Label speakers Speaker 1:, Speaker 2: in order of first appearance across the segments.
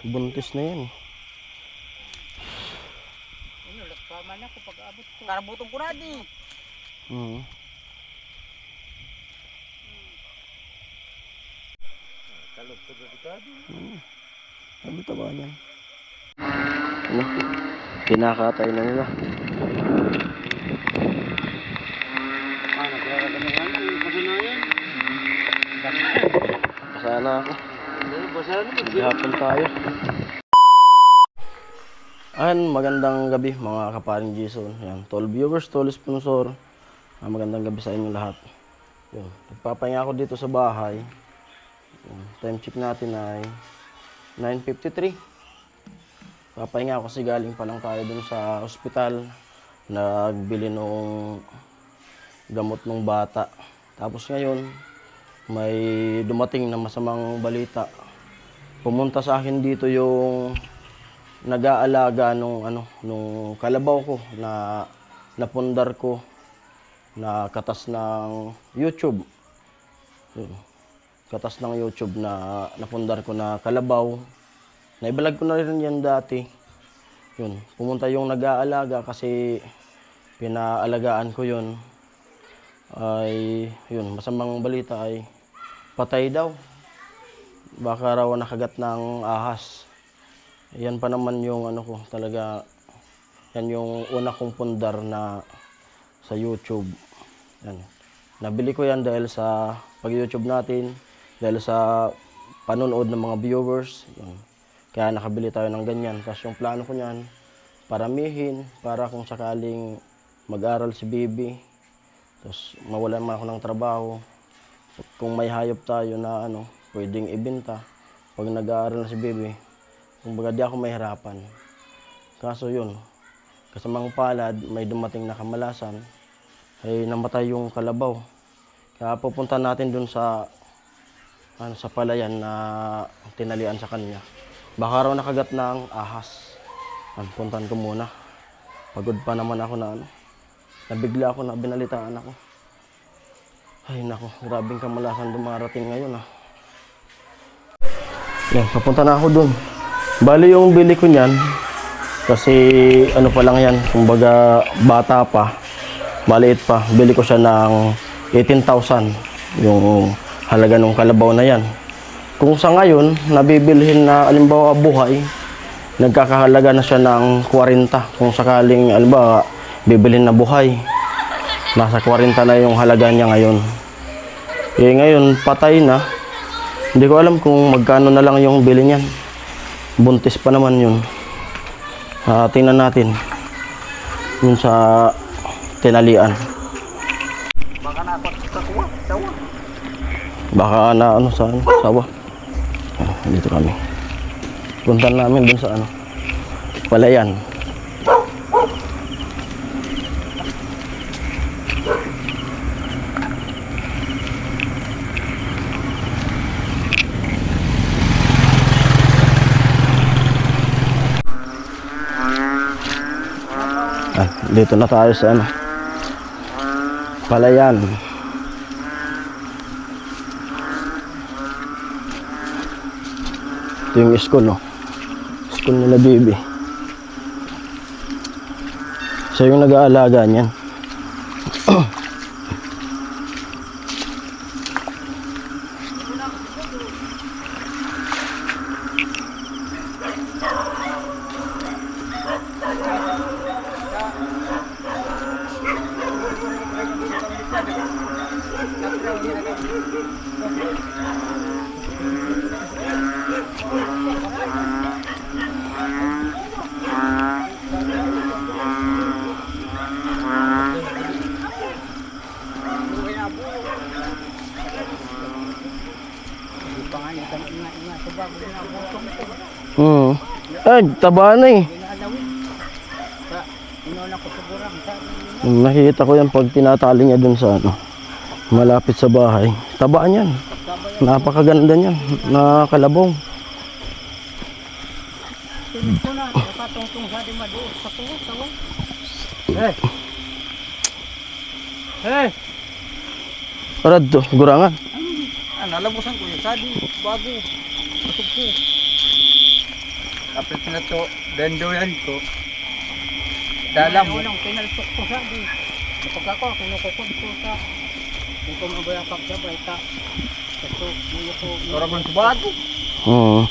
Speaker 1: Buntis na yan.
Speaker 2: Ano, lakpaman ako pag-abot ko. Karabutong ko na di. Kalot ko delikado.
Speaker 1: Sabi taba niyan. Ano? Kinakatay na nila.
Speaker 2: Kasanayan.
Speaker 1: Basa na ako.
Speaker 2: Basa na.
Speaker 1: Maghihapon tayo. Magandang gabi mga kaparing Jason. Yan, tall viewers, tall sponsor. Magandang gabi sa inyo lahat. Yun, nagpapahinga ako dito sa bahay. Yun, time check natin ay 9:53. Papahinga ako kasi galing pa lang tayo dun sa ospital. Nagbili nung gamot ng bata. Tapos ngayon, may dumating na masamang balita. Pumunta sa akin dito yung nag-aalaga nung kalabaw ko na napundar ko na katas ng YouTube. Yun. Katas ng YouTube na napundar ko na kalabaw. Naibalag ko na rin yan dati. Yun, pumunta yung nag-aalaga kasi pinaalagaan ko yun. Ay, yun, masamang balita ay patay daw. Baka raw nakagat ng ahas. Yan pa naman yung ko talaga. Yan yung una kong pundar na sa YouTube. Yan. Nabili ko yan dahil sa pag-YouTube natin, dahil sa panonood ng mga viewers. Yan. Kaya nakabili tayo ng ganyan. Tapos yung plano ko niyan, paramihin para kung sakaling mag-aral si Bibi. Tapos mawalan man ako ng trabaho. Kung may hayop tayo na pwedeng ibenta. Pag nag-aaral na si Bibi, kumbaga di ako mahirapan. Kaso yun, kasamang palad, may dumating na kamalasan, ay namatay yung kalabaw. Kaya pupunta natin dun sa palayan na tinalian sa kanya. Baka raw nakagat ng ahas. Puntahan ko muna. Pagod pa naman ako na nabigla ako na binalitaan ako. Ay nako, grabing kamalasan dumarating ngayon Yan, papunta na ako dun. Bali yung bili ko niyan, kasi pa lang yan, kumbaga bata pa, maliit pa. Bili ko siya ng 18,000, yung halaga ng kalabaw na yan. Kung sa ngayon, nabibilhin na alimbawa buhay, nagkakahalaga na siya ng 40. Kung sakaling alimbawa, bibilhin na buhay, nasa 40 na yung halaga niya ngayon. Ngayon, patay na. Hindi ko alam kung magkano na lang yung bili niyan. Buntis pa naman yun. Tingnan natin yun sa tinalian.
Speaker 2: Baka napakuha, sawa.
Speaker 1: Baka sa sawa. Dito kami. Puntan namin dun sa palayan. Dito na tayo sa palayan. Ito yung school, school nila Bibi. Siya yung nag-aalaga niyan. Ay, taba na Nakikita ko yan pag tinatali niya dun sa malapit sa bahay. Taba niyan. Napakaganda niyan. Nakakalabaw.
Speaker 2: Hey!
Speaker 1: Parado, gurangan.
Speaker 2: Nalabusan ko yun. Sadi, bago. Pasok ko.
Speaker 3: Kapit na to, dandoyan ko. Dala mo.
Speaker 2: Unang pinaltok ko sa di. Kapag ako, kinukukod ko sa dito mabaya pagsabay ka. Ito, muyo ko.
Speaker 3: Karabon sa bato.
Speaker 1: Oo.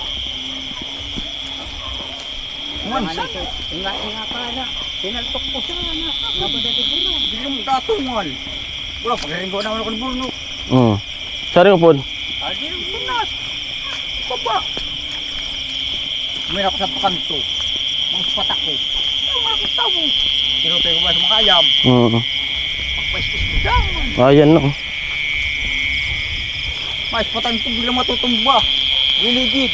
Speaker 2: Mansa. Inga pa na. Pinaltok ko sa na. Nabada di buro.
Speaker 3: Bilong tatungal. Wala, pagkaringgo na ako ng burno.
Speaker 1: Oo. Sari ko po.
Speaker 3: Adi yung sunas. Baba. May ako sa pakanto. Mga patak ko. Ang mga kutaw. Tinutay ko ba sa mga ayam?
Speaker 1: Oo.
Speaker 3: Pagpaispis ko daman.
Speaker 1: Ayan no.
Speaker 3: Mais patang ko bilang matutumba. Giligid.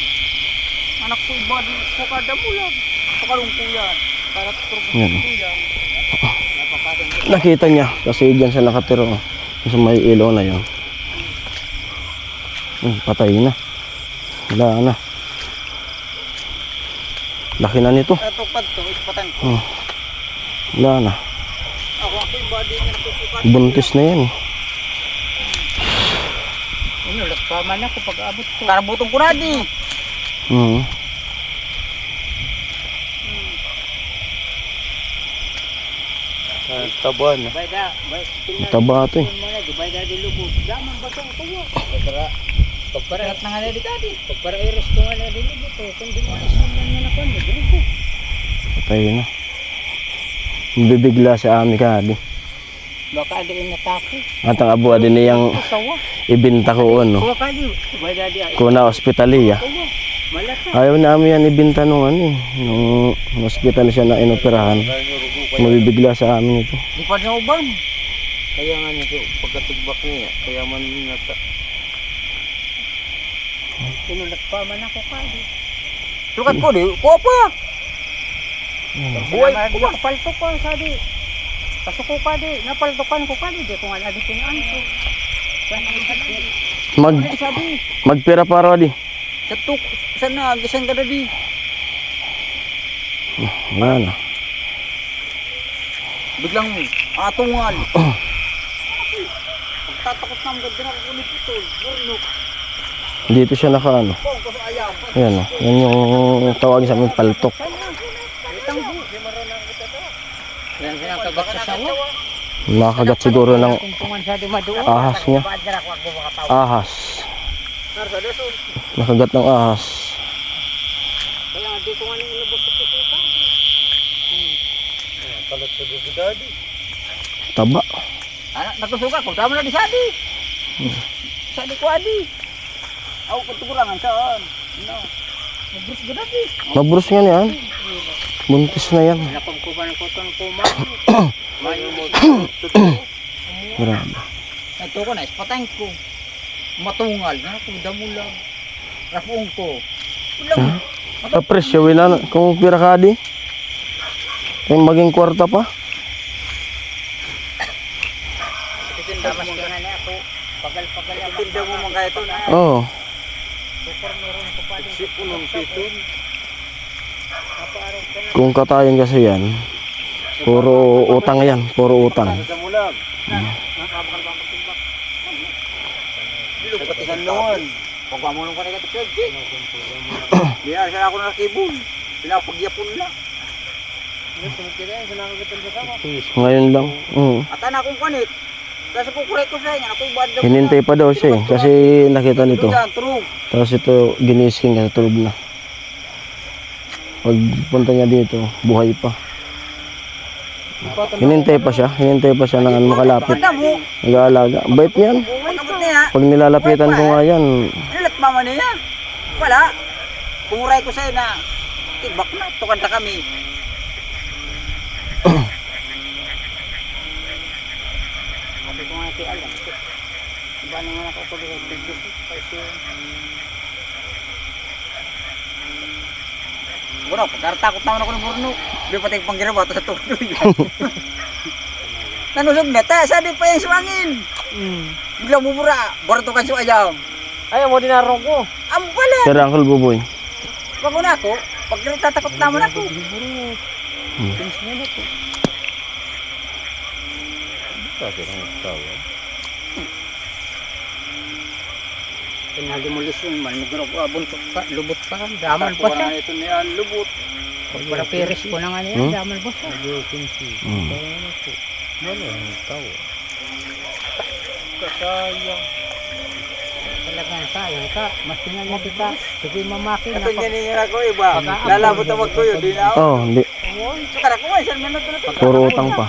Speaker 3: Anak ko iba di ko kada mulag. Pakalong ko yan. Para turog
Speaker 1: Yan.
Speaker 3: ko yan.
Speaker 1: Nakita niya kasi diyan siya nakatira. Sa may ilaw na yon. Patay na. Wala na. Laki na nito.
Speaker 3: Ito pa to, patang ko.
Speaker 1: Wala na.
Speaker 3: Ako iba di nga nagkukukat.
Speaker 1: Buntis na yan.
Speaker 2: Ano, lakpaman ako pag abot ko.
Speaker 3: Karabutong ko na di.
Speaker 1: Oo. Taba na.
Speaker 2: Bayda,
Speaker 1: Taba ito eh.
Speaker 2: bayda di lubot. Daman ba itong tuwa? Pagpara na nga na di kadi. Pagpara iris ko nga na di lubot. Kung di mo isundan nga na ko, di
Speaker 1: Patay na. Bibigla sa amin ka di.
Speaker 2: baka di inatake.
Speaker 1: At ang abo din niyang
Speaker 2: Sawa.
Speaker 1: ibinta ko ano.
Speaker 2: Kuha ka di. Bayda di ay.
Speaker 1: Kuna ospitaliya.
Speaker 2: Kuha. Malata.
Speaker 1: Ayaw namin yan ibinta nung ano eh. Nung hospital siya na inoperahan. Mabibigla sa amin ito.
Speaker 3: Di pa niya uban.
Speaker 1: Kaya nga nito pagkatigbak niya. Kaya man nata.
Speaker 2: Kinulakpaman ako kadi.
Speaker 3: Sukat ko di, kuha pa.
Speaker 2: Buhay ko. Napaltok ko sabi. Pasok ko kadi. Napaltokan ko kadi. Di ko nga lagi pinaan ko. Sabi.
Speaker 1: Magpira para di.
Speaker 3: Satuk, sana, gisang ka na di.
Speaker 1: Wala na.
Speaker 3: Biglang atungal. Pagtatakot na mga ganang ulit ito. Burnok.
Speaker 1: Dito siya nakaano.
Speaker 3: Kung kasi ayam.
Speaker 1: Ayan o. Yan yung tawagin sa amin paltok.
Speaker 2: Yan kagat sa sawa.
Speaker 1: Nakagat siguro ng
Speaker 2: Tumpungan sa di maduo.
Speaker 1: ahas niya. Ahas. Nakagat ng ahas.
Speaker 2: Kaya nga di ko nga nang inubos sa puputa.
Speaker 1: Taba.
Speaker 3: Anak, nagsusuka ko. Tama na di sadi. Sadi ko adi. Ako katukurangan saan. No. Nagbrus ka na di.
Speaker 1: Mabrus nga niyan. Buntis na yan.
Speaker 2: Napagkupan ng koton kuma.
Speaker 1: Grabe.
Speaker 3: Ito ko na, ispatang ko. Matungal. Na, kung damulang. Rapong ko. Ulang.
Speaker 1: Kapresyawin na kung pira ka di. Kung maging kwarta pa.
Speaker 2: Damas ka nga niya ako. Pagal-pagal yan.
Speaker 3: Tinda mo mga ito na.
Speaker 1: Oo.
Speaker 2: Tukor meron ko pa din.
Speaker 3: Sipunong piton.
Speaker 2: Napaaraw ka na.
Speaker 1: Kung katayin kasi yan, puro utang yan. Puro utang.
Speaker 3: Damulang. Pagkatigan noon. Pagpamulong ka na ito, Pwede. Biyar siya ako na kibul. Pinapagyapon na.
Speaker 1: Ngayon lang.
Speaker 3: At anak kong kanit. Kasi kukuray ko sa inyo. Ako ibad na.
Speaker 1: Hinintay pa daw siya eh. Kasi nakita nito.
Speaker 3: True.
Speaker 1: Tapos ito ginising kasi tulog na. Pag punta niya dito, buhay pa. Hinintay pa siya. Hinintay pa siya ng ano makalapit.
Speaker 3: Ano mo?
Speaker 1: Nag-aalaga. Ang bait niyan.
Speaker 3: Ang kabot niya.
Speaker 1: Pag nilalapitan ko nga yan,
Speaker 3: Nilat mama niya. Wala. Kumuray ko sa inyo na. Tibak na. Tukanta kami.
Speaker 2: Sabi ko nga si Alan. Iba naman ako ko dito. Tigil ko. Kasi
Speaker 3: Bro, pagkaratakot naman ako ng burno. Di pa tayong panggirawa ito sa tuloy. Nanusog na tayo. Saan pa yung suwangin? Biglang bubura. Borto kan si ayam.
Speaker 2: ayaw mo dinarong ko.
Speaker 3: Ang pala.
Speaker 1: Sir Uncle Buboy.
Speaker 3: Wag na ako. Pag natatakot naman ako.
Speaker 2: Pinis niya na to. Pinademolisyon man, nagro ko buntok pa, lubot pa, daman pa siya.
Speaker 3: Ito niyan, lubot.
Speaker 2: Para peres ko na nga niya, daman pa siya.
Speaker 3: Kasayang.
Speaker 2: Talagang sayang ka, mas tinanong kita, sige mamakin.
Speaker 3: Ito niya niya ako iba. Lalabot ang magkuyo, di na ako.
Speaker 1: Oh, hindi.
Speaker 3: Sakara ko, isang minuto na ito.
Speaker 1: Puro utang pa.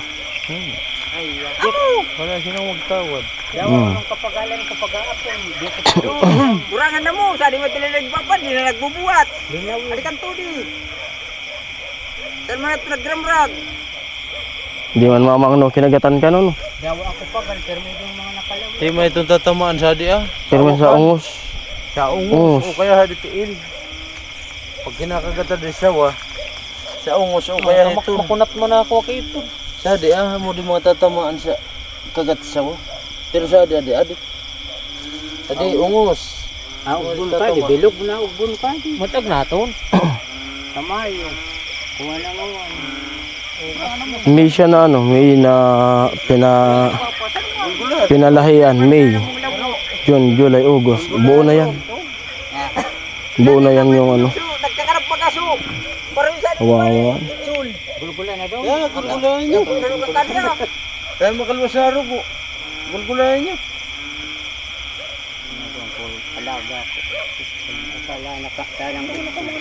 Speaker 3: Wala sinang magtawad.
Speaker 2: Daw ang kapagalan ng kapag-aapon, dito
Speaker 3: Kurangan na mo, sa di mo tila nagpapan, di na nagbubuhat.
Speaker 2: linaw yun.
Speaker 3: Alikan to di. Saan mo na ito nagramrag?
Speaker 1: Hindi man mamang no, kinagatan ka no.
Speaker 2: Daw ako pa, pero may mga nakalaw.
Speaker 4: Di may itong tatamaan sa di ah.
Speaker 1: Pero man sa ungos.
Speaker 4: Sa
Speaker 1: Ungos.
Speaker 4: ungos o kaya haditiin. Pag kinakagata di sawa, sa ungos o kaya ito.
Speaker 2: Makunat mo na ako ito.
Speaker 4: Sa di ah, mo di mga tatamaan sa kagat sawa. Pero sa di adi. Adi ungos.
Speaker 2: Ah, ugbon ka, di bilog na ugbon ka. Matag na ito. Tamayo. Kuha na nga.
Speaker 1: May siya na ano, may na pinalahian, May, June, July, August. Buo na yan. Buo na yan yung ano.
Speaker 3: Nagkakarap pagkaso. Pero isa di
Speaker 1: Kawawa.
Speaker 3: Sul.
Speaker 2: Gulgulan na daw.
Speaker 4: Ya, gulgulayan nyo.
Speaker 3: Pero ka kanya.
Speaker 4: Kaya makalmasaro po. Gulgulayan nyo.
Speaker 2: Alaga ko. Akala nakaktarang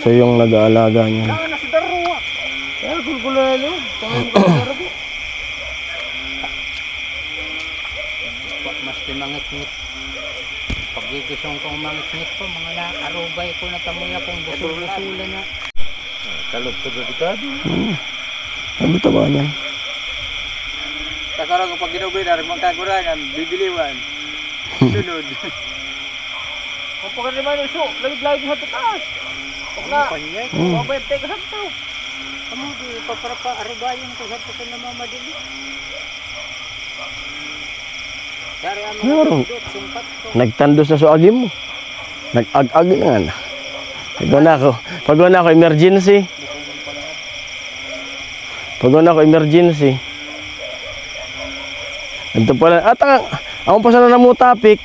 Speaker 1: So yung nag-aalaga niya.
Speaker 3: Nasa daruwa.
Speaker 4: Kaya gulgulayan nyo. Kaya makalmasaro po.
Speaker 2: mas timangit-ngit. Paggigisong kong mangit-ngit ko, mga na-arubay ko na tamoy akong busul-busulan na.
Speaker 4: Talog to delikado.
Speaker 1: Ano taba niyan?
Speaker 3: Kasara ko pag ginubay na rin magkakurangan, bibiliwan. Sunod. Kung pagka naman iso, lagid-lagid sa taas. Huwag na. Mabay ang teka sa ito.
Speaker 2: Kamu di paparapa arubayan ko sa ito na mamadili. Dari
Speaker 1: Meron.
Speaker 2: dudot, sungkat ko.
Speaker 1: Nagtandos na sa agim mo. Nag-ag-ag na nga. Pag wala ako, emergency. Pag wala ako, emergency. Ito pala. At ako pa sana namutapik.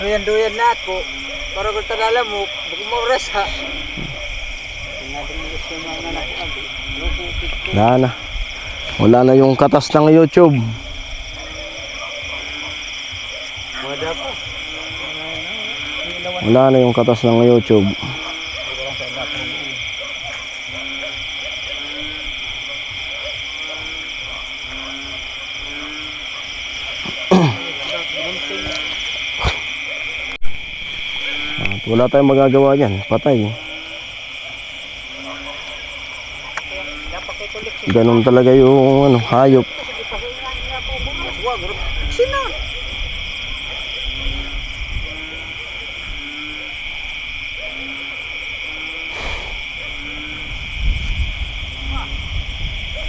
Speaker 3: Duyan-duyan na ako. Para kung tanala mo, baka mauras ha.
Speaker 2: Pinadilis yung mga nakuha. Lukupit ko.
Speaker 1: Wala na. Wala na yung katas ng YouTube.
Speaker 4: Mga pa.
Speaker 1: Wala na yung katas ng YouTube. At wala tayong magagawa dyan. Patay. Ganun talaga yung ano, hayop.
Speaker 3: Sino?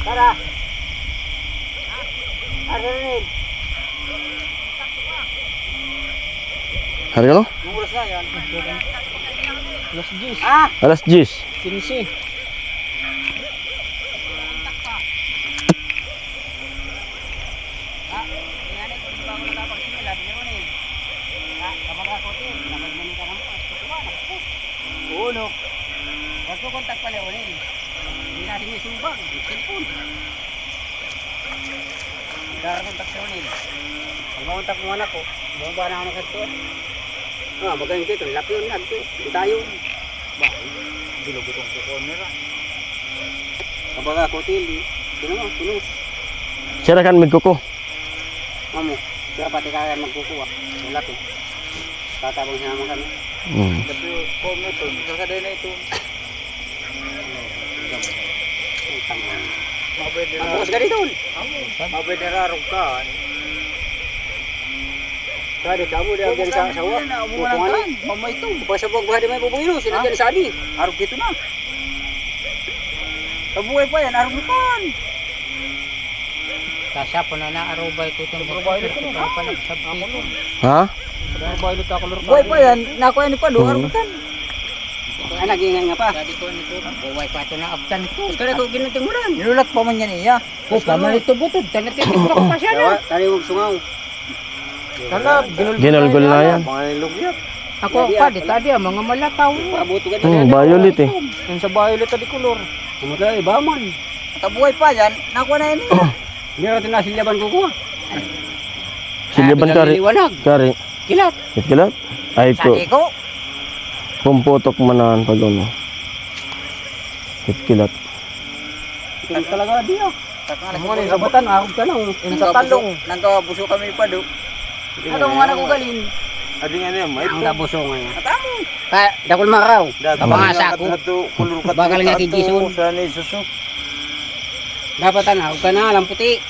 Speaker 3: Tara. Aririn.
Speaker 1: Hari ano?
Speaker 3: Ang oras na yan.
Speaker 2: Los Gis.
Speaker 3: Ah!
Speaker 1: Alas 10.
Speaker 2: 15.
Speaker 3: Oo, no. Magkukontak pala ulit. Hindi natin yung sumbang. Cellphone. Magkakontak sa ulit. Pag makontak mo anak ko, bumaba na ako ng kanto. Ah, magaling dito. Laki yun na. Hindi tayo. Ba, bilog-bilog ko nila. Kapag ako, tili. Sino mo? Sino?
Speaker 1: Sira kan magkuko.
Speaker 3: Mamo. Kaya pati kaya magkukuha. Ang laki. Tatabang siya naman kami.
Speaker 4: Tapi kung ito, kakaday na ito. Mabay
Speaker 3: Ang bukas ka dito.
Speaker 4: Mabay nararong ka.
Speaker 3: Kaya kamu dia jadi sa sawa. Umulan mama itu. Pag sa buhay may bubungilo, sinagyan sa ani. Arog dito na. Kabuhay pa yan, arog nipan.
Speaker 2: Kasya po na naarubay ko itong panagsabti ko.
Speaker 1: Ha?
Speaker 3: Buhay pa yan, nakuha ni pa do arog nipan. Ay nagingay nga pa.
Speaker 2: Dadi ko nito, buway pa ito na abtan ko.
Speaker 3: Kaya ko ginuting mo lang. Nilulat pa man yan iya.
Speaker 2: Kung kaman ito butod, tanatin ko pa siya na.
Speaker 3: Tari wag sungaw.
Speaker 4: Kalab,
Speaker 1: Ginulgul na yan.
Speaker 4: Mga nilugyat.
Speaker 2: Ako pa, di tadi mga malataw.
Speaker 3: Pabuto ka
Speaker 1: Violet eh.
Speaker 4: Yung sa violet di color.
Speaker 3: Pumatay, baman.
Speaker 2: Kabuhay pa yan, nakuha na yan.
Speaker 3: Hindi natin nasilyaban kukuha.
Speaker 1: Silyaban kari.
Speaker 3: Liwanag.
Speaker 1: Kari.
Speaker 3: Kilat.
Speaker 1: Kilat. Ay ko.
Speaker 2: Sabi ko,
Speaker 1: Pumputok manahan pag ano. Kilat.
Speaker 3: Kilat talaga di ah.
Speaker 2: mga ni
Speaker 3: Sabatan, arog ka lang.
Speaker 2: sa talong. Nangkabuso kami pa do. Ano nga nakugalin?
Speaker 4: Adi nga niya, may
Speaker 3: Ang gabuso ngayon.
Speaker 2: Atamo.
Speaker 3: Kaya, dakol maraw.
Speaker 4: Dato
Speaker 3: Abangasa ako.
Speaker 4: kulur ka.
Speaker 3: Bagal nga tijisun.
Speaker 4: Sa ni suso.
Speaker 3: Dapatan, arog ka na, alam puti.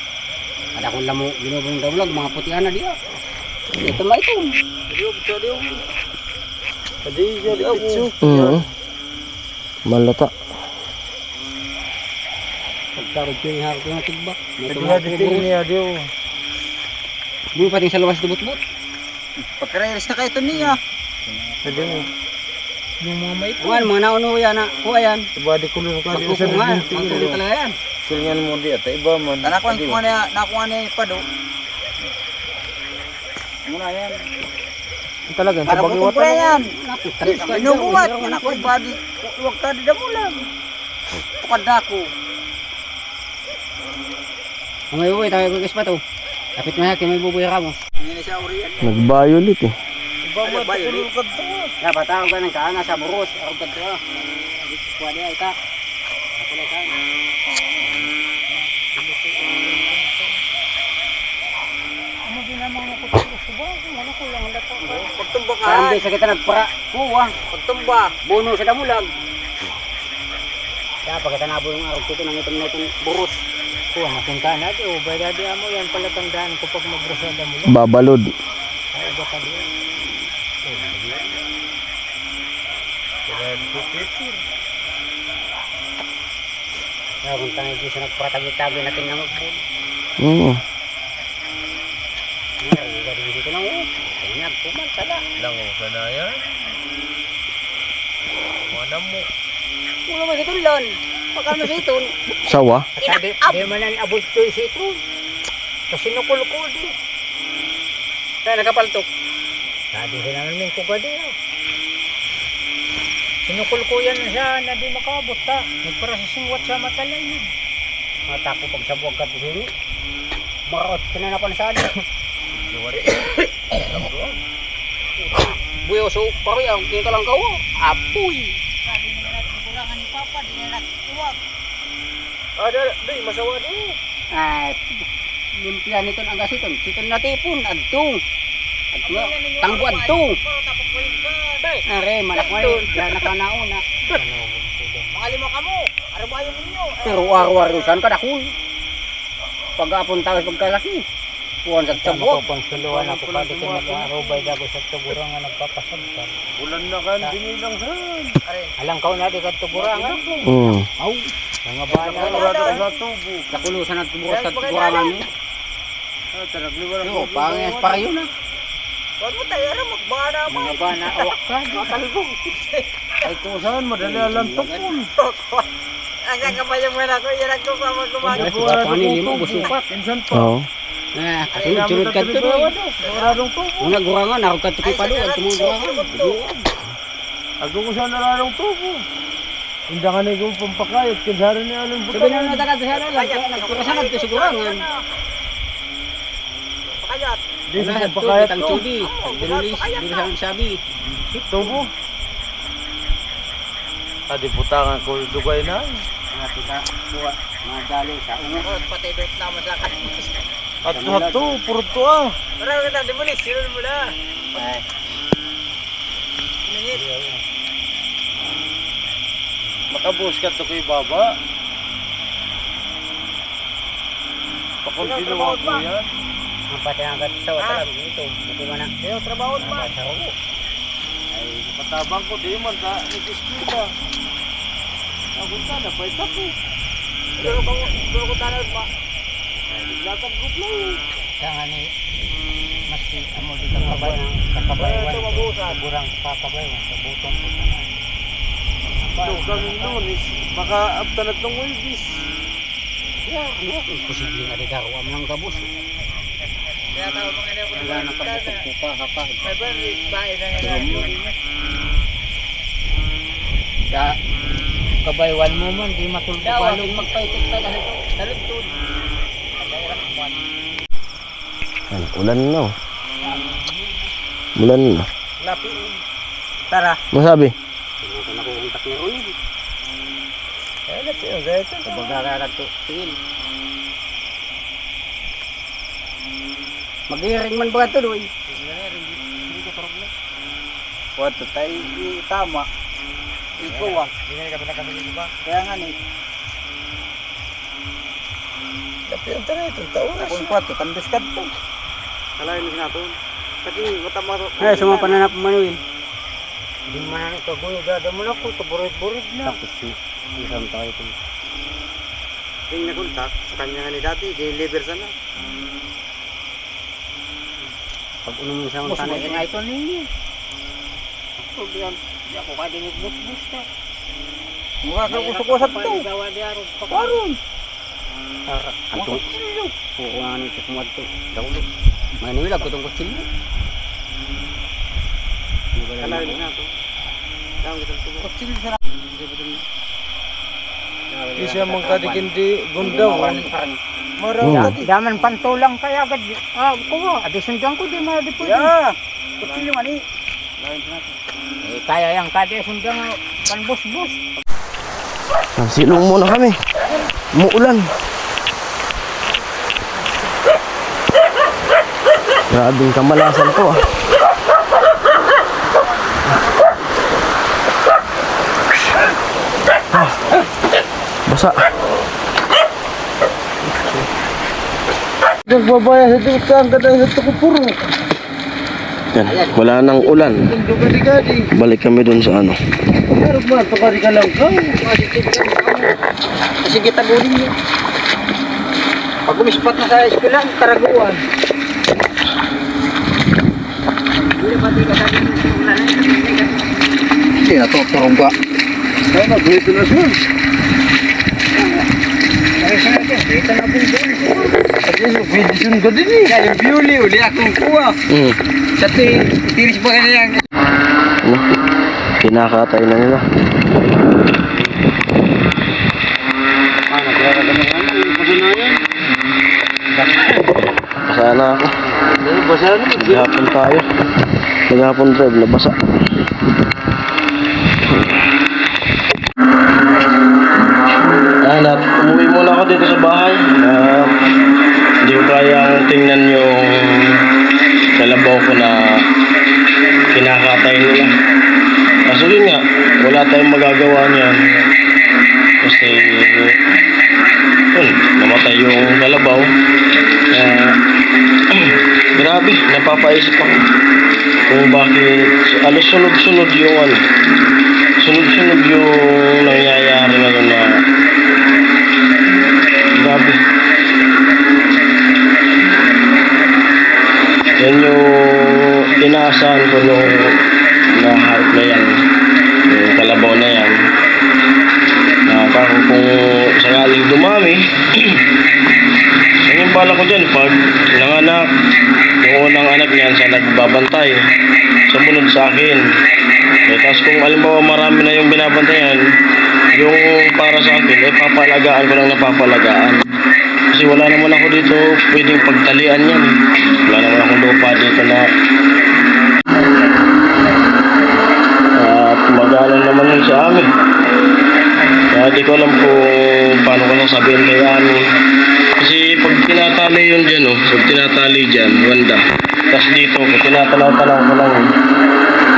Speaker 3: Ada ko lamo, ginubong dawlag, mga putihan na di ah. Ito na ito.
Speaker 4: Adi jadi pitsu.
Speaker 1: Malata.
Speaker 3: Pagkarod ko yung harap yung tigbak.
Speaker 4: Adi nga diting niya diyo.
Speaker 3: Buwi pati sa luwas dubot-bot.
Speaker 2: Pagkareris na kayo ito niya.
Speaker 4: Adi mo.
Speaker 2: Yung mga may
Speaker 3: Kuhan, mga nauno yan na. Kuha yan.
Speaker 4: Diba di kulur ka diyo sa
Speaker 3: Pagkukungan,
Speaker 4: diting.
Speaker 3: magtuloy talaga yan.
Speaker 4: Silingan mo di at iba man.
Speaker 2: Nakuha na pa do.
Speaker 3: Muna yan.
Speaker 4: Talaga
Speaker 2: Para mo kumpre yan.
Speaker 3: Naku, talis ka.
Speaker 2: Binubuhat. Yan ako ibadi. Huwag ka di mo lang. Tukadako.
Speaker 3: Ang may buhay, tayo kagis pa to. Kapit mo yan, kaya may bubuhay ka mo.
Speaker 2: Hindi na siya uriyan.
Speaker 1: Nag-violet eh.
Speaker 4: Iba man kulur ka to.
Speaker 3: Dapat tawag ka ng kaana sa buros. Arog ka to. Kuha di ay ta. Ako na ka.
Speaker 2: Pagtumba ka.
Speaker 3: Karambi sa kita nagpara. Kuha.
Speaker 2: Pagtumba.
Speaker 3: Bono sa damulag. Kaya pag kita nabulong ng arog dito, nangitom na itong buros. Kuha, mapunta na di. O, bay dadi mo yan pala tandaan ko pag magburos na damulag.
Speaker 1: Babalod.
Speaker 3: Ay, gata di. Kaya kung tayo dito sa nagparatagi-tagi natin na magbulo.
Speaker 1: Oo.
Speaker 3: Galing dito lang oh. Kanyag, puman pala.
Speaker 4: Lango ka na yan. Mana mo.
Speaker 3: Wala mo dito lon. Pakano dito.
Speaker 1: Sawa.
Speaker 3: Di man na abot to ito. Kasi nukulkul di. Kaya nakapaltok. Sabi sila namin ko gadi. Sinukulkuyan siya na di makabot ta. Nagpara sa singwat sa matalay. Matako pag sa buwag ka dito. Marot kinanapan sa adik. Buyo so paro yang kita lang kawo. Apoy.
Speaker 4: Ada, day masawa di.
Speaker 3: Ay, limpian nito ang gasiton. Siton natipon adtong. Tanggo adtong. Are malakay yan nakanauna.
Speaker 2: Mga lima ka mo. Arabayan ninyo.
Speaker 3: Pero araw-araw saan ka dakul. Pag-apon tayo pagkalaki. Kuwan sa tabok. Pangsaluan ako pa dito nag-arobay dago sa tuburang nga nagpapasabtan.
Speaker 4: Ulan na kan, dinilang saan.
Speaker 3: Alang kaw na di ka tuburangan. Aw, mga bana.
Speaker 4: Narado ko sa tubo.
Speaker 3: Nakulusan ang tuburan sa tuburangan ni.
Speaker 4: Taragliwan
Speaker 3: Yo, pangis pa kayo na.
Speaker 2: Huwag mo tayo rin magbara mo.
Speaker 3: Mga bana awak ka.
Speaker 2: Matalbong.
Speaker 4: Ay kung saan, madali alam tukon.
Speaker 2: Ang kakabayang mo na ko. Yan ang kumamagumag.
Speaker 3: Ay, papanili mo, busupak.
Speaker 4: Insan pa.
Speaker 1: Oo.
Speaker 3: Sunod-sunod ka to doy.
Speaker 4: Naradong tubo.
Speaker 3: Mga gurangan, ako ka tukoy pa doy. At mga gurangan.
Speaker 4: Ako kung saan naradong tubo. Hindi ka na ikaw pampakayat. Kadharan niya anong buta.
Speaker 3: Sabi na natagad sa sana lang. Nagkirasanag to sa gurangan.
Speaker 2: Pakayat.
Speaker 4: Di sa
Speaker 3: Wala,
Speaker 4: pampakayat
Speaker 3: itang
Speaker 4: to.
Speaker 3: chudi. Dinulis, di sa sabi.
Speaker 4: Tubo. Adi putangan ko dugay na.
Speaker 3: Mga kita, buwa, mga dali sa ungo.
Speaker 2: Pati doon naman sa akin.
Speaker 4: Hatu-hatu, puro to ah.
Speaker 2: Marami ka na, dimulis. Sinun mo na.
Speaker 3: Ay,
Speaker 2: Ningit.
Speaker 4: Makabus ka to kay baba. Pakontinuwa ko yan.
Speaker 3: ang pati ang gat sa watalan dito. Buti man na.
Speaker 2: Ayaw, trabaho ma.
Speaker 3: Sa ungo.
Speaker 4: Ay, patabang ko di man ta nag-eskwela. Ako sana, pa'y tapo.
Speaker 2: Duro ko tanong ma.
Speaker 4: Latag group lang.
Speaker 3: Sa nga ni, maski amo di kakabaywan. Burang kakabaywan. Sa butong po sana.
Speaker 4: Ito, kami noon is baka abtanat ng Wilbis.
Speaker 3: Ya, ano? Imposible nga di daro. Ang lang kabus.
Speaker 2: Wala na kabukog ko pa. Sa kabaywan mo man, di matulog pa. Dawag, magpaitik pa dahil ito. Dalugtod.
Speaker 1: Yan, ulan na. Oh. Ulan na.
Speaker 3: Lapi. Tara.
Speaker 1: Masabi?
Speaker 3: Hindi ko nakukontak ni Ronnie.
Speaker 2: Lapi yung gaya ito.
Speaker 3: Kabagagarag to. Tingin. Mag-iring man ba ito doy? Hindi ko problem.
Speaker 2: Wato tayo tama.
Speaker 3: Ikaw ah.
Speaker 2: Hindi nga kami nakasali ba?
Speaker 3: Kaya nga ni.
Speaker 2: Lapi yung tayo itong taon na
Speaker 3: Kung
Speaker 2: siya.
Speaker 3: pato, tandos ka to. Kalahin mo sinaton. Kasi matama to. Ay, sumang pananap manuin.
Speaker 2: Hindi man ito gulo. Gada mo lang ko. Burid-burid na.
Speaker 3: Tapos isang tayo ito. King nakuntak sa kanya nga ni dati. Deliver sana. Pag unong isang
Speaker 2: Mas
Speaker 3: tanay
Speaker 2: maging ito ninyo.
Speaker 3: Huwag yan. Hindi ako kadinig bus-bus ka.
Speaker 2: Mukha ka kusok-kusap to. Karon.
Speaker 3: Ang kutsilyo. Oo nga nito kumad to. Daulo. Maniwala ko itong kutsilyo. Kalahin na to. Saan ko itong kutsilyo sa
Speaker 4: Isa mong kadikindi gundaw. Maraw kadi.
Speaker 2: Daman pantulang kaya agad. Kuha. Adisundan ko di mga di pwede.
Speaker 3: Yeah. Kutsilyo nga ni.
Speaker 2: Kaya yung kadi sundan panbus-bus.
Speaker 1: Silong muna kami. Muulan. Grabing kamalasan to ah. Basa.
Speaker 4: Nagbabaya sa dito ang ganda sa tukupuro.
Speaker 1: Yan, wala nang ulan.
Speaker 4: Gadi-gadi.
Speaker 1: Balik kami dun sa ano.
Speaker 4: Meron ba? Tukari ka lang ka.
Speaker 3: Sige, tagunin niyo. Pag umispat na sa eskwela, taraguan. Hindi ba di ka sabi ng ulan na yun? Hindi na to, turong ba?
Speaker 4: Ay, nagwito na siya.
Speaker 3: Nakisa natin, kita na po doon.
Speaker 4: Ay, nagwito ka din eh.
Speaker 3: Kaya yung beauty, uli akong kuha. Sa tiris ba kanya yan?
Speaker 1: Ano? Kinakatay na nila. Basa na ako.
Speaker 4: Basa na.
Speaker 1: Maghapon tayo. Maghapon drive, nabasa. At umuwi muna ako dito sa bahay. Hindi ko kayang tingnan yung kalabaw ko na kinakatay nila. Kaso yun nga, wala tayong magagawa niyan. Kasi yun, namatay yung kalabaw. Grabe, napapaisip ako kung bakit sunod-sunod yung sunod-sunod yung nangyayari ngayon na grabe. Yan yung inaasahan ko nung na-hype na yan, yung kalabaw na yan. Nakakako kung sakaling dumami, yan yung bala ko dyan, pag nanganak, yung unang anak niyan sa nagbabantay, sumunod sa akin. Tapos kung alimbawa marami na yung binabantayan, yung para sa akin, papalagaan ko lang na papalagaan. Kasi wala naman ako dito pwedeng pagtalian yan. Wala naman akong lupa dito na at magalang naman yun sa amin. Kaya di ko alam kung paano ko sasabihin kay Ami. Kasi pag tinatali yun dyan, pag tinatali dyan, wanda. Tapos dito, pag tinatalaw-talaw ko lang,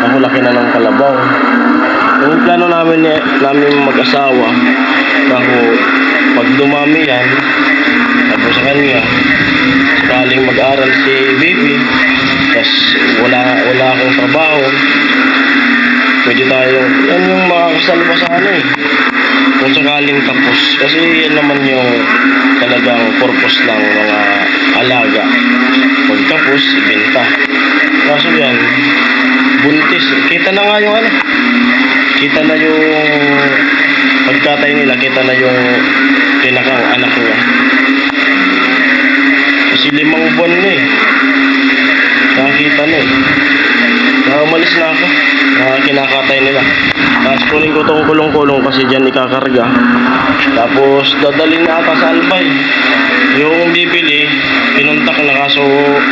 Speaker 1: ako laki na ng kalabaw. Yung plano namin mag-asawa, ako pag dumami yan, tapos sa kanya, sakaling mag-aral si baby, tapos wala akong trabaho, pwede tayo, yan yung makakasal pa sa ano eh. Kung sakaling tapos, kasi yan naman yung talagang purpose ng mga alaga. Pag tapos, ibenta. Kaso yan, buntis. Kita na nga yung ano. Kita na yung pagkatay nila, kita na yung pinakang anak niya. Kasi 5 buwan na eh. eh. Kaya umalis na ako. Kinakatay nila. Tapos kunin ko tong kulong-kulong kasi dyan ikakarga. Tapos dadalhin na ata sa Albay. Yung bibili, pinuntak na kaso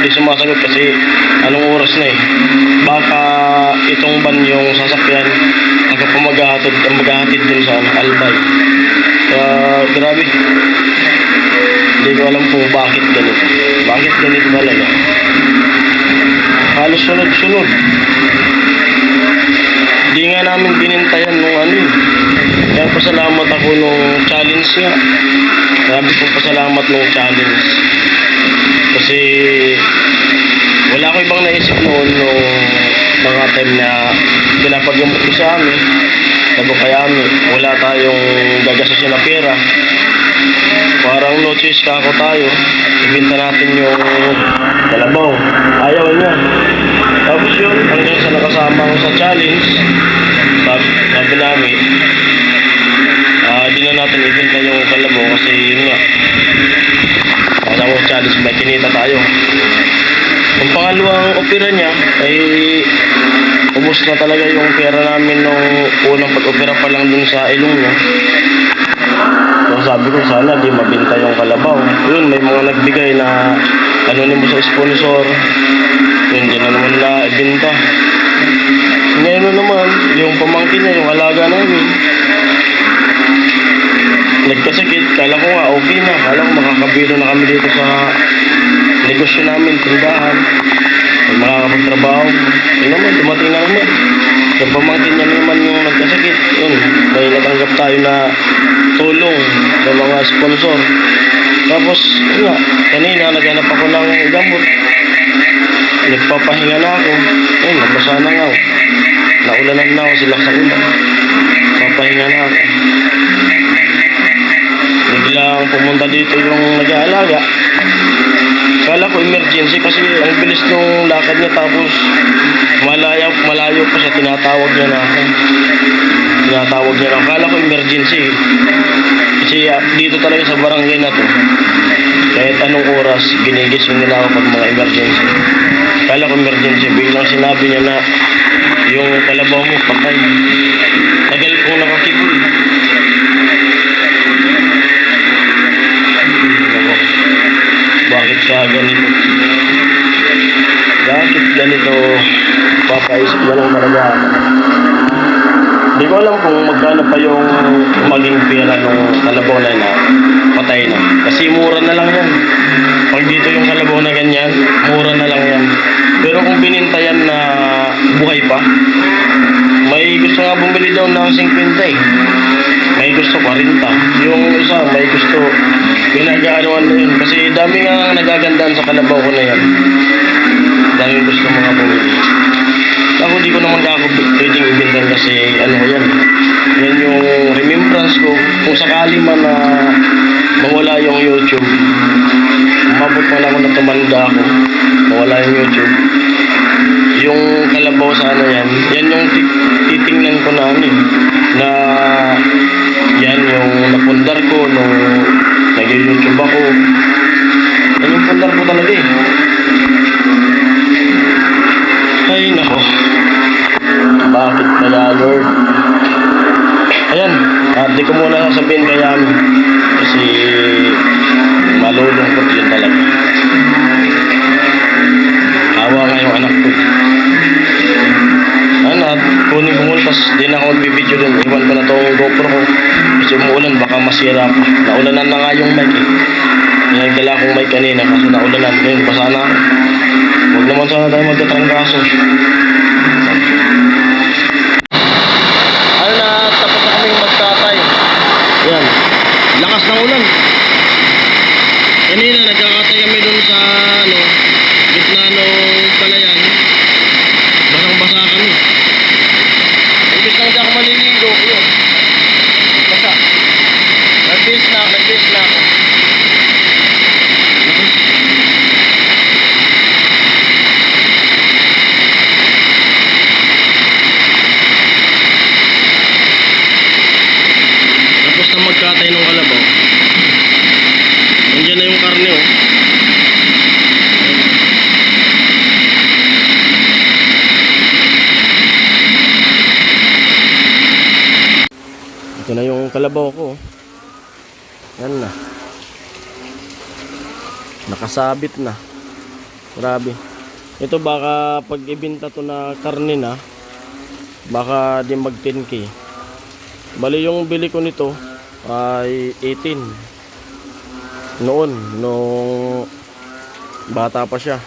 Speaker 1: di sumasagot kasi anong oras na eh. Baka itong ban yung sasakyan ako pa maghahatid dun sa Albay. Kaya grabe. Hindi ko alam kung bakit ganito. Bakit ganito talaga. Halos sunod-sunod. Di nga namin binintayan nung ano yun. Kaya pasalamat ako nung challenge niya. Grabe kong pasalamat nung challenge. Kasi wala ko ibang naisip noon nung mga time na pinapagamot ko sa amin. Sabi kaya wala tayong gagastusin na pera. Parang no choice ka ako tayo. Ibenta natin yung kalabaw. Ayaw niya. Tapos yun, hanggang sa nakasama ko sa challenge, sabi namin, di na natin ibenta yung kalabaw kasi yun nga. Kasama ko challenge, may kinita tayo. Yung pangalawang opera niya, ay ubos na talaga yung pera namin nung unang pag-opera pa lang dun sa ilong niya. So sabi ko sana di mabenta yung kalabaw. Yun, may mga nagbigay na anonymous sa sponsor. Yun, di na naman na ibenta. Ngayon na naman, yung pamangkin niya, yung alaga namin, nagkasakit. Kala ko nga okay na. Kala ko makakabilo na kami dito sa negosyo namin, tindahan. Makakapagtrabaho. Yun naman, dumating na naman. Yung pamangkin niya naman yung nagkasakit. Yun, may natanggap tayo na tulong sa mga sponsor. Tapos, yun nga, kanina naghanap ako ng gamot. Nagpapahinga na ako. Yun, nabasa na nga ako. Naulanan na ako sila sa ulan. Papahinga na ako. Biglang pumunta dito yung nag-aalaga. Kala ko emergency kasi ang bilis nung lakad niya tapos malayo pa siya, tinatawag niya na ako. Kala ko emergency. Kasi dito talaga sa barangay na to, kahit anong oras, ginigising nila ako pag mga emergency. Kala ko emergency, biglang sinabi niya na yung kalabaw mo patay. Tagal kong nakakiboy. Bakit siya ganito? Bakit ganito? Papaisip na lang talaga ako. Hindi ko alam kung magkano pa yung maging pera nung kalabaw na patay na. Kasi mura na lang yan. Pag dito yung kalabaw na ganyan, mura na lang yan. Pero kung binintayan na buhay pa, may gusto nga bumili daw ng 50 eh. May gusto 40. Yung isa, may gusto pinag-aanuan na yun. Kasi dami nga nagagandaan sa kalabaw ko na yan. Dami gusto mga bumili. Ako di ko naman ako pwedeng ibintan kasi ano ko yan. Yan yung remembrance ko. Kung sakali man na mawala yung YouTube, umabot man ako na tumanda ako, mawala yung YouTube, yung kalabaw sana yan yung titingnan ko na na yan yung napundar ko nung nag-YouTube ako. Yan yung pundar ko talaga eh. Ay nako, bakit kaya Lord? Ayan, di ko muna sasabihin kaya kasi malulungkot yun talaga. Hawa nga yung anak ko. Kunin ko muna, tapos di na ako magbibideo din. Iwan ko na itong GoPro ko kasi umuulan, baka masira pa. Naulanan na nga yung mic eh. Nagdala akong mic kanina kasi naulanan. Ngayon, basa na ako. Huwag naman sana tayo magkatrangkaso. Ano na, tapos na kaming magtatay. Yan, lakas ng ulan. Kanina, nagkakatay kami dun sa gitna ng palayan. Basang-basa kami. Imbis na hindi ako maliligo, yun. Basa. Nag-base na ako. Tapos na magkatay ng kalabaw. Nandiyan na yung karne, oh. yung kalabaw ko. Yan na. Nakasabit na. Grabe. Ito baka pag ibinta to na karne na, baka di mag 10k. Bali yung bili ko nito ay 18. Noon, nung bata pa siya.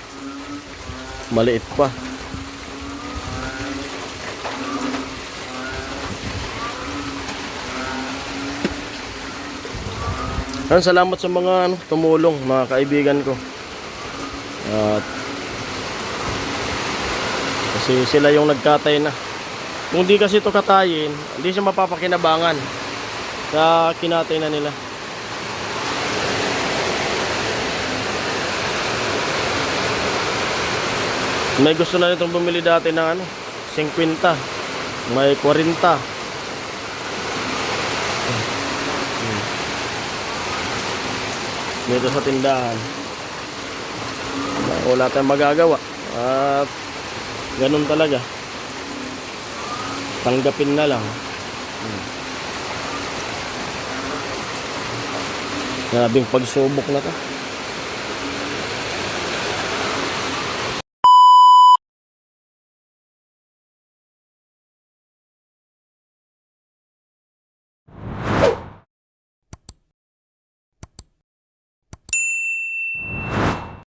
Speaker 1: Maliit pa. Salamat sa mga tumulong, mga kaibigan ko. At kasi sila yung nagkatay na. Kung di kasi ito katayin, hindi siya mapapakinabangan sa kinatay na nila. May gusto na nitong bumili dati ng 50, may 40. Dito sa tindahan. Wala tayong magagawa. At ganun talaga. Tanggapin na lang. Grabing pagsubok na to.